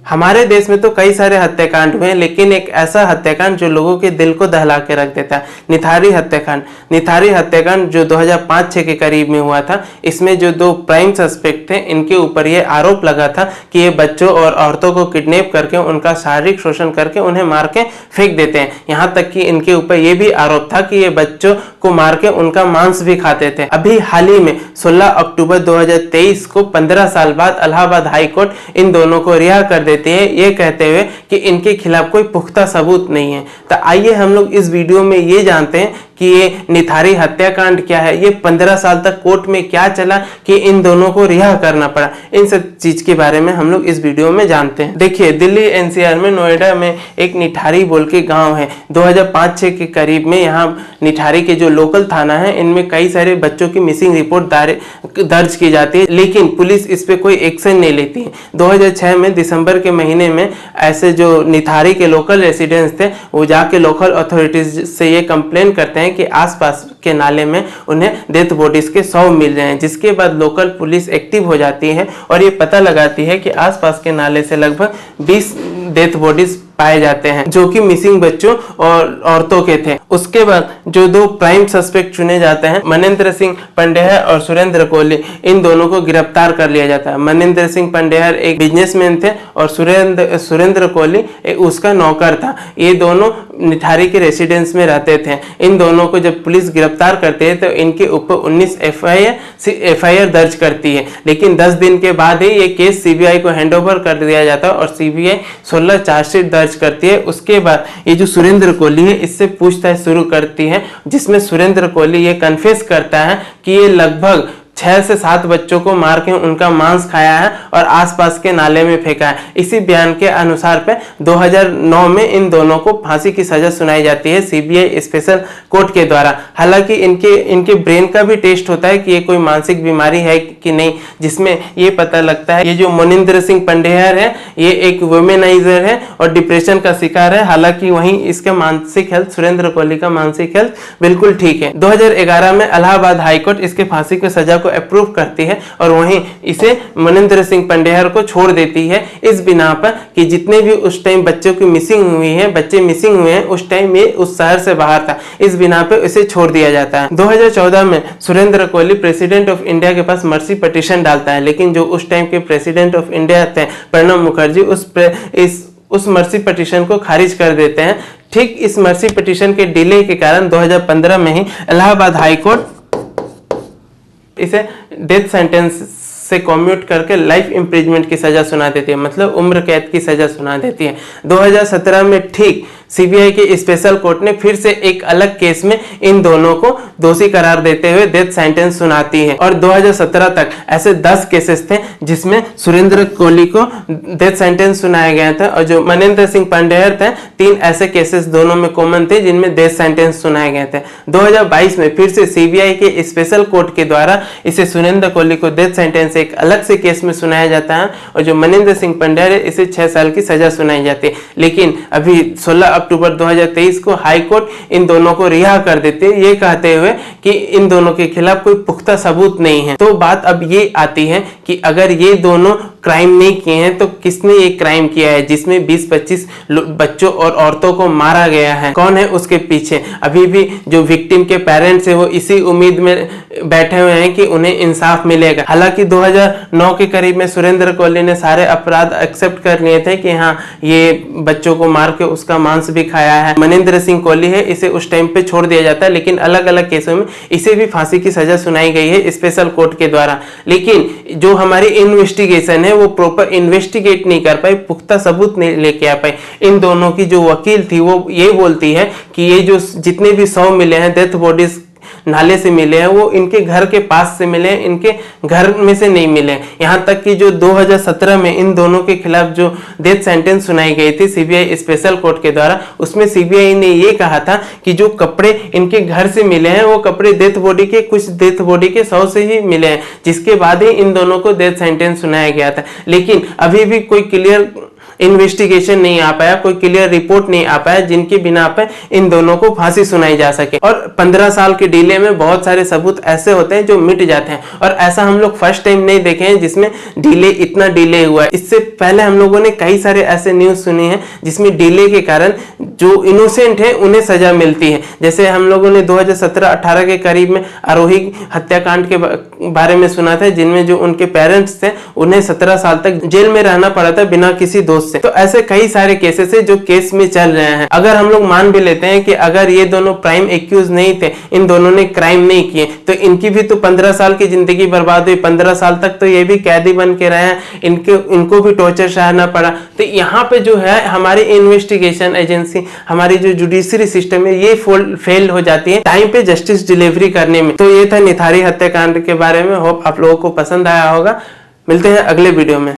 हमारे देश में तो कई सारे हत्याकांड हुए, लेकिन एक ऐसा हत्याकांड जो लोगों के दिल को दहला के रख देता है, निथारी हत्याकांड। निथारी हत्याकांड जो 2005-6 के करीब में हुआ था, इसमें जो 2 प्राइम सस्पेक्ट थे, इनके ऊपर ये आरोप लगा था कि ये बच्चों और औरतों को किडनैप करके उनका शारीरिक शोषण करके उन्हें मार के फेंक देते हैं। यहाँ तक कि इनके ऊपर ये भी आरोप था कि ये बच्चों को मार के उनका मांस भी खाते थे। अभी हाल ही में 16 अक्टूबर 2023 को 15 साल बाद इलाहाबाद हाई कोर्ट इन दोनों को रिहा कर देती है, ये कहते हुए कि इनके खिलाफ कोई पुख्ता सबूत नहीं है। तो आइए हम लोग इस वीडियो में ये जानते हैं कि ये निथारी हत्याकांड क्या है, ये 15 साल तक कोर्ट में क्या चला कि इन दोनों को रिहा करना पड़ा। इन सब चीज के बारे में हम लोग इस वीडियो में जानते हैं। देखिए, दिल्ली एनसीआर में नोएडा में एक निठारी बोल के गांव है। 2005-6 के करीब में यहाँ निठारी के जो लोकल थाना है, इनमें कई सारे बच्चों की मिसिंग रिपोर्ट दर्ज की जाती है, लेकिन पुलिस इस पे कोई एक्शन नहीं लेती है। 2006 में दिसंबर के महीने में ऐसे जो निथारी के लोकल रेसिडेंट्स थे, वो जाके लोकल अथॉरिटीज से ये कंप्लेन करते हैं कि आसपास के नाले में उन्हें डेथ बॉडीज के शव मिल रहे हैं, जिसके बाद लोकल पुलिस एक्टिव हो जाती है और ये पता लगाती है कि आसपास के नाले से लगभग 20 डेथ बॉडीज पाए जाते हैं, जो कि मिसिंग बच्चों और औरतों के थे। उसके बाद जो 2 प्राइम सस्पेक्ट चुने जाते हैं, मनिंदर सिंह पंडेहर और सुरेंद्र कोहली, इन दोनों को गिरफ्तार कर लिया जाता है। मनिंदर सिंह पंडेहर एक बिजनेसमैन थे और सुरेंद्र कोहली उसका नौकर था। ये दोनों निठारी के रेसिडेंस में रहते थे। इन दोनों को जब पुलिस गिरफ्तार करती है तो इनके ऊपर 19 एफआईआर दर्ज करती है, लेकिन 10 दिन के बाद ही ये केस सीबीआई को हैंडओवर कर दिया जाता है और सीबीआई 16 चार्जशीट दर्ज करती है। उसके बाद ये जो सुरेंद्र कोहली है, इससे पूछताछ शुरू करती है, जिसमें सुरेंद्र कोहली ये कन्फेस करता है कि ये लगभग 6 से 7 बच्चों को मार के उनका मांस खाया है और आसपास के नाले में फेंका है। इसी बयान के अनुसार पे 2009 में इन दोनों को फांसी की सजा सुनाई जाती है सीबीआई स्पेशल कोर्ट के द्वारा। हालांकि इनके ब्रेन का भी टेस्ट होता है कि ये कोई मानसिक बीमारी है कि नहीं, जिसमें ये पता लगता है। ये जो मनिंदर सिंह पंडेहर है, ये एक वुमेनाइजर है और डिप्रेशन का शिकार है। हालांकि वहीं इसका मानसिक हेल्थ, सुरेंद्र कोहली का मानसिक हेल्थ बिल्कुल ठीक है। 2011 में इलाहाबाद हाईकोर्ट इसके फांसी की सजा अप्रूव करती है और वहीं इसे मनिंदर सिंह पंडेहर को छोड़ देती है, इस बिना पर कि जितने भी उस टाइम बच्चे मिसिंग हुए हैं, उस टाइम ये उस शहर से बाहर था, इस बिना पर इसे छोड़ दिया जाता है। 2014 में Surendra Kohli president of India के पास मर्सी पिटीशन डालता है, लेकिन जो उस टाइम के प्रेसिडेंट ऑफ इंडिया थे प्रणब मुखर्जी, उस मर्सी पिटीशन को खारिज कर देते हैं। ठीक इस मर्सी पिटीशन के डिले के कारण 2015 में ही इलाहाबाद हाईकोर्ट इसे डेथ सेंटेंस से कम्यूट करके लाइफ इम्प्रिजमेंट की सजा सुना देती है, मतलब उम्र कैद की सजा सुना देती है। 2017 में ठीक सीबीआई के स्पेशल कोर्ट ने फिर से एक अलग केस में इन दोनों को दोषी करार देते हुए डेथ सेंटेंस सुनाती है और 2017 तक ऐसे 10 केसेस थे जिसमें सुरेंद्र कोहली को डेथ सेंटेंस सुनाया गया था और जो मनिंदर सिंह पंडेहर थे, 3 ऐसे केसेस दोनों में कॉमन थे जिनमें डेथ सेंटेंस सुनाए गए थे। 2022 में फिर से सीबीआई के स्पेशल कोर्ट के द्वारा इसे सुरेंद्र कोहली को डेथ सेंटेंस एक अलग से केस में सुनाया जाता है और जो मनिंदर सिंह पंडेहर है, इसे 6 साल की सजा सुनाई जाती है। लेकिन अभी 16 अक्टूबर 2023 को हाई कोर्ट इन दोनों को रिहा कर देते हैं, ये कहते हुए कि इन दोनों के खिलाफ कोई पुख्ता सबूत नहीं है। तो बात अब ये आती है कि अगर ये दोनों क्राइम नहीं किए हैं तो किसने ये क्राइम किया है जिसमें 20-25 बच्चों और औरतों को मारा गया है? कौन है उसके पीछे? अभी भी जो विक्टिम के पेरेंट्स है वो इसी उम्मीद में बैठे हुए हैं कि उन्हें इंसाफ मिलेगा। हालांकि 2009 के करीब में सुरेंद्र कोहली ने सारे अपराध एक्सेप्ट कर लिए थे कि हाँ, ये बच्चों को मार के उसका मांस भी खाया है। मनिंदर सिंह कोहली है, इसे उस टाइम पे छोड़ दिया जाता है, लेकिन अलग अलग केसों में इसे भी फांसी की सजा सुनाई गई है स्पेशल कोर्ट के द्वारा। लेकिन जो हमारी इन्वेस्टिगेशन है वो प्रॉपर इन्वेस्टिगेट नहीं कर पाई, पुख्ता सबूत नहीं लेके आ पाई। इन दोनों की जो वकील थी वो ये बोलती है कि ये जो जितने भी शव मिले हैं, डेथ बॉडीज नाले से मिले हैं, वो इनके घर के पास से मिले हैं, इनके घर में से नहीं मिले। यहाँ तक कि जो 2017 में इन दोनों के खिलाफ जो डेथ सेंटेंस सुनाई गई थी सीबीआई स्पेशल कोर्ट के द्वारा, उसमें सीबीआई ने ये कहा था कि जो कपड़े इनके घर से मिले हैं वो कपड़े कुछ डेथ बॉडी के शव से ही मिले हैं, जिसके बाद ही इन दोनों को डेथ सेंटेंस सुनाया गया था। लेकिन अभी भी कोई क्लियर इन्वेस्टिगेशन नहीं आ पाया, कोई क्लियर रिपोर्ट नहीं आ पाया जिनकी बिना पे इन दोनों को फांसी सुनाई जा सके। और 15 साल के डिले में बहुत सारे सबूत ऐसे होते हैं जो मिट जाते हैं, और ऐसा हम लोग फर्स्ट टाइम नहीं देखे हैं जिसमें इतना डिले हुआ है। इससे पहले हम लोगों ने कई सारे ऐसे न्यूज सुनी है जिसमें डिले के कारण जो इनोसेंट है उन्हें सजा मिलती है। जैसे हम लोगों ने 2017-18 के करीब में आरोही हत्याकांड के बारे में सुना था, जिनमें जो उनके पेरेंट्स थे उन्हें 17 साल तक जेल में रहना पड़ा था बिना किसी दोष से। तो ऐसे कई सारे केसेस है जो केस में चल रहे हैं। अगर हम लोग मान भी लेते हैं कि अगर ये दोनों प्राइम एक्यूज नहीं थे, इन दोनों ने क्राइम नहीं किए, तो इनकी भी तो 15 साल की जिंदगी बर्बाद हुई। 15 साल तक तो ये भी कैदी बन के रहे हैं, इनको भी टॉर्चर सहना पड़ा। तो यहाँ पे जो है हमारी इन्वेस्टिगेशन एजेंसी, हमारी जो जुडिशरी सिस्टम है, ये फेल हो जाती है टाइम पे जस्टिस डिलीवरी करने में। तो ये था निथारी हत्याकांड के बारे में। होप आप लोगों को पसंद आया होगा। मिलते हैं अगले वीडियो में।